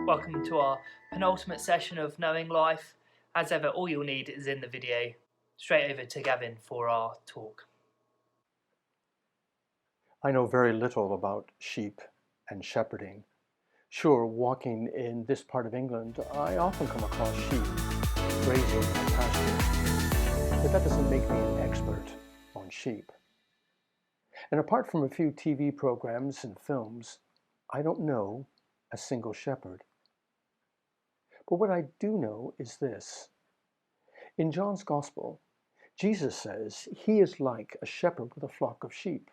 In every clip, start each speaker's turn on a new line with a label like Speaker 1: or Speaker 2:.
Speaker 1: Welcome to our penultimate session of Knowing Life. As ever, all you'll need is in the video. Straight over to Gavin for our talk.
Speaker 2: I know very little about sheep and shepherding. Sure, walking in this part of England, I often come across sheep grazing in the pasture, but that doesn't make me an expert on sheep. And apart from a few TV programs and films, I don't know a single shepherd. But what I do know is this. In John's Gospel, Jesus says he is like a shepherd with a flock of sheep.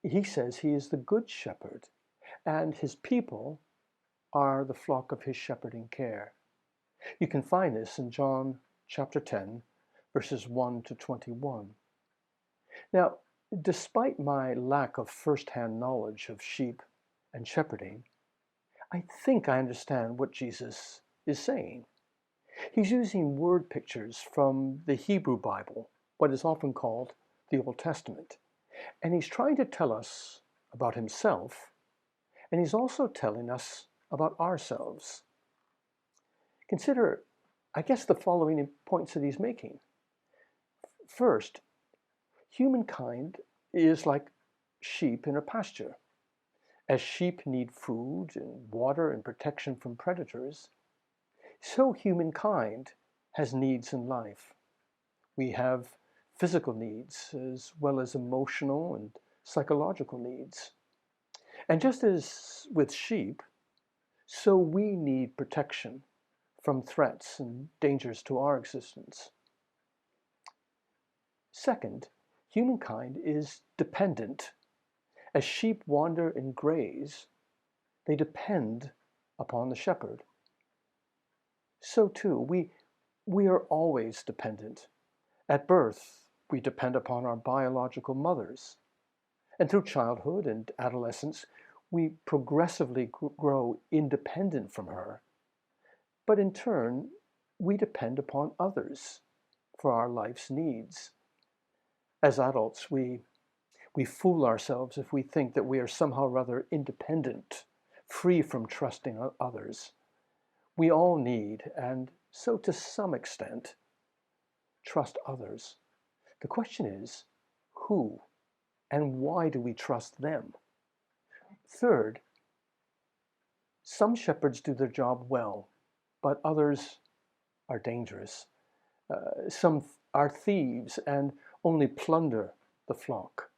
Speaker 2: He says he is the good shepherd, and his people are the flock of his shepherding care. You can find this in John chapter 10, verses 1 to 21. Now, despite my lack of first-hand knowledge of sheep and shepherding, I think I understand what Jesus is saying. He's using word pictures from the Hebrew Bible, what is often called the Old Testament. And he's trying to tell us about himself, and he's also telling us about ourselves. Consider, I guess, the following points that he's making. First, humankind is like sheep in a pasture. As sheep need food and water and protection from predators, so humankind has needs in life. We have physical needs as well as emotional and psychological needs. And just as with sheep, so we need protection from threats and dangers to our existence. Second, humankind is dependent. As sheep wander and graze, they depend upon the shepherd. So too, we are always dependent. At birth, we depend upon our biological mothers. And through childhood and adolescence, we progressively grow independent from her. But in turn, we depend upon others for our life's needs. As adults, we fool ourselves if we think that we are somehow rather independent, free from trusting others. We all need, and so to some extent, trust others. The question is, who and why do we trust them? Third, some shepherds do their job well, but others are dangerous. Some are thieves and only plunder the flock.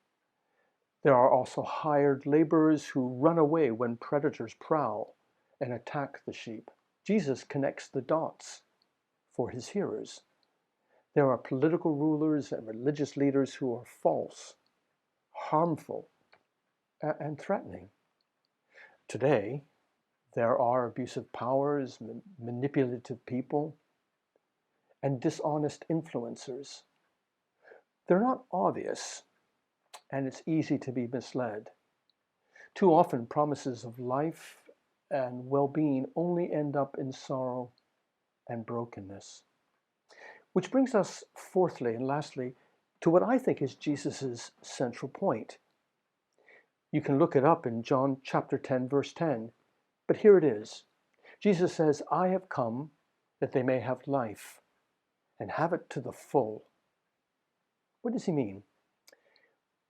Speaker 2: There are also hired laborers who run away when predators prowl and attack the sheep. Jesus connects the dots for his hearers. There are political rulers and religious leaders who are false, harmful, and threatening. Today, there are abusive powers, manipulative people, and dishonest influencers. They're not obvious, and it's easy to be misled. Too often, promises of life and well-being only end up in sorrow and brokenness. Which brings us fourthly and lastly to what I think is Jesus' central point. You can look it up in John chapter 10, verse 10, but here it is. Jesus says, I have come that they may have life and have it to the full. What does he mean?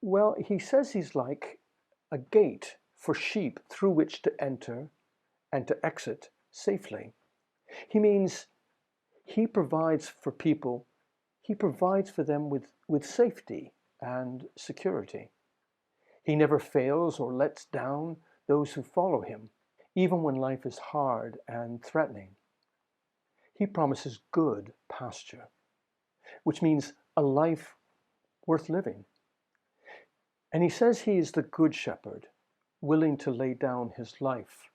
Speaker 2: Well, he says he's like a gate for sheep through which to enter and to exit safely. He means he provides for people, he provides for them with safety and security. He never fails or lets down those who follow him, even when life is hard and threatening. He promises good pasture, which means a life worth living. And he says he is the good shepherd, willing to lay down his life.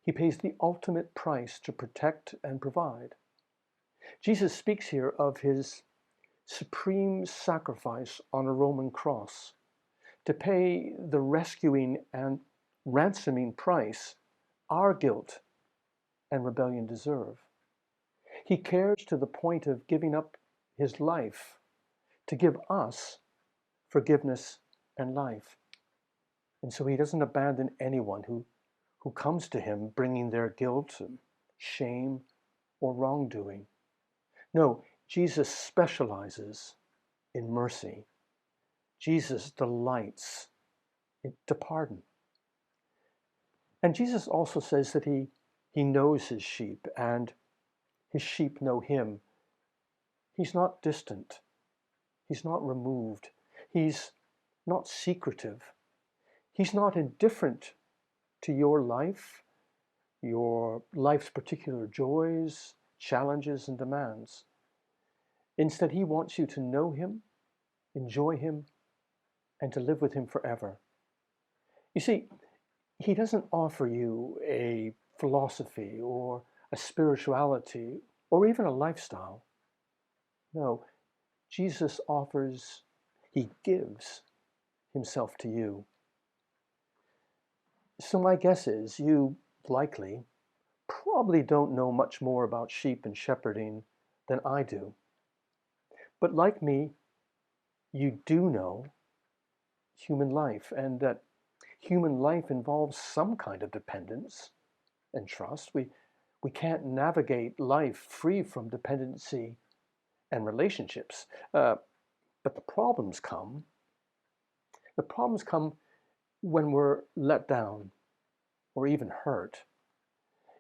Speaker 2: He pays the ultimate price to protect and provide. Jesus speaks here of his supreme sacrifice on a Roman cross to pay the rescuing and ransoming price our guilt and rebellion deserve. He cares to the point of giving up his life to give us forgiveness and life. And so he doesn't abandon anyone who who comes to him bringing their guilt and shame or wrongdoing. No, Jesus specializes in mercy. Jesus delights to pardon. And Jesus also says that he knows his sheep and his sheep know him. He's not distant. He's not removed. He's not secretive. He's not indifferent to your life's particular joys, challenges, and demands. Instead, he wants you to know him, enjoy him, and to live with him forever. You see, he doesn't offer you a philosophy or a spirituality or even a lifestyle. No, Jesus offers, he gives himself to you. So my guess is you likely probably don't know much more about sheep and shepherding than I do. But like me, you do know human life, and that human life involves some kind of dependence and trust. We can't navigate life free from dependency and relationships. But the problems come. The problems come when we're let down or even hurt.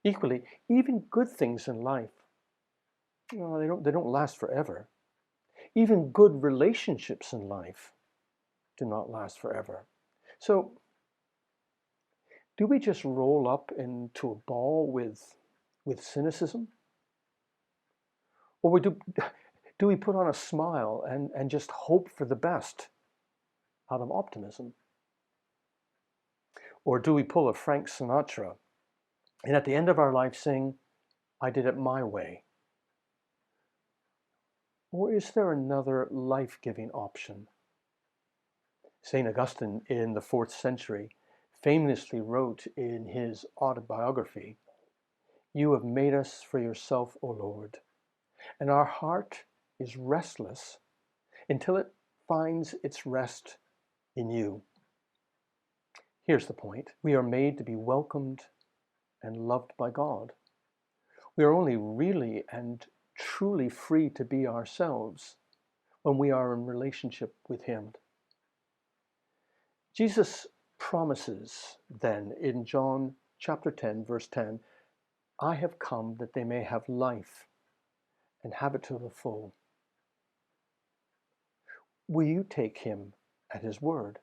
Speaker 2: Equally, even good things in life, they don't last forever. Even good relationships in life do not last forever. So, do we just roll up into a ball with cynicism? Or do we put on a smile and just hope for the best out of optimism? Or do we pull a Frank Sinatra and at the end of our life sing, I did it my way? Or is there another life-giving option? St. Augustine in the 4th century famously wrote in his autobiography, "You have made us for yourself, O Lord, and our heart is restless until it finds its rest in you." Here's the point. We are made to be welcomed and loved by God. We are only really and truly free to be ourselves when we are in relationship with him. Jesus promises then in John chapter 10, verse 10, I have come that they may have life and have it to the full. Will you take him at his word?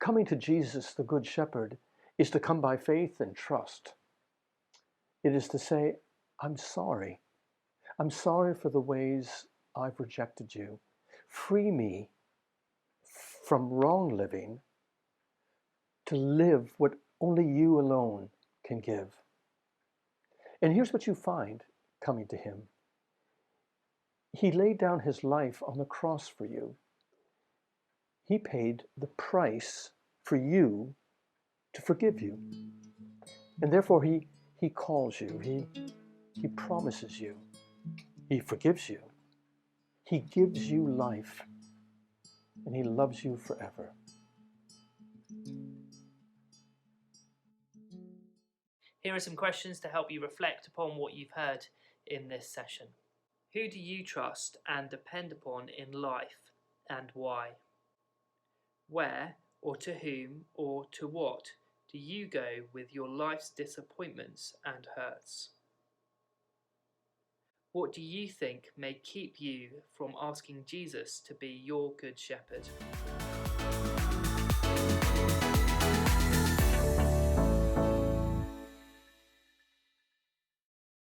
Speaker 2: Coming to Jesus, the Good Shepherd, is to come by faith and trust. It is to say, I'm sorry. I'm sorry for the ways I've rejected you. Free me from wrong living to live what only you alone can give. And here's what you find coming to him. He laid down his life on the cross for you. He paid the price for you to forgive you. And therefore he calls you, he promises you, he forgives you, he gives you life, and he loves you forever.
Speaker 1: Here are some questions to help you reflect upon what you've heard in this session. Who do you trust and depend upon in life, and why? Where or to whom or to what do you go with your life's disappointments and hurts? What do you think may keep you from asking Jesus to be your good shepherd?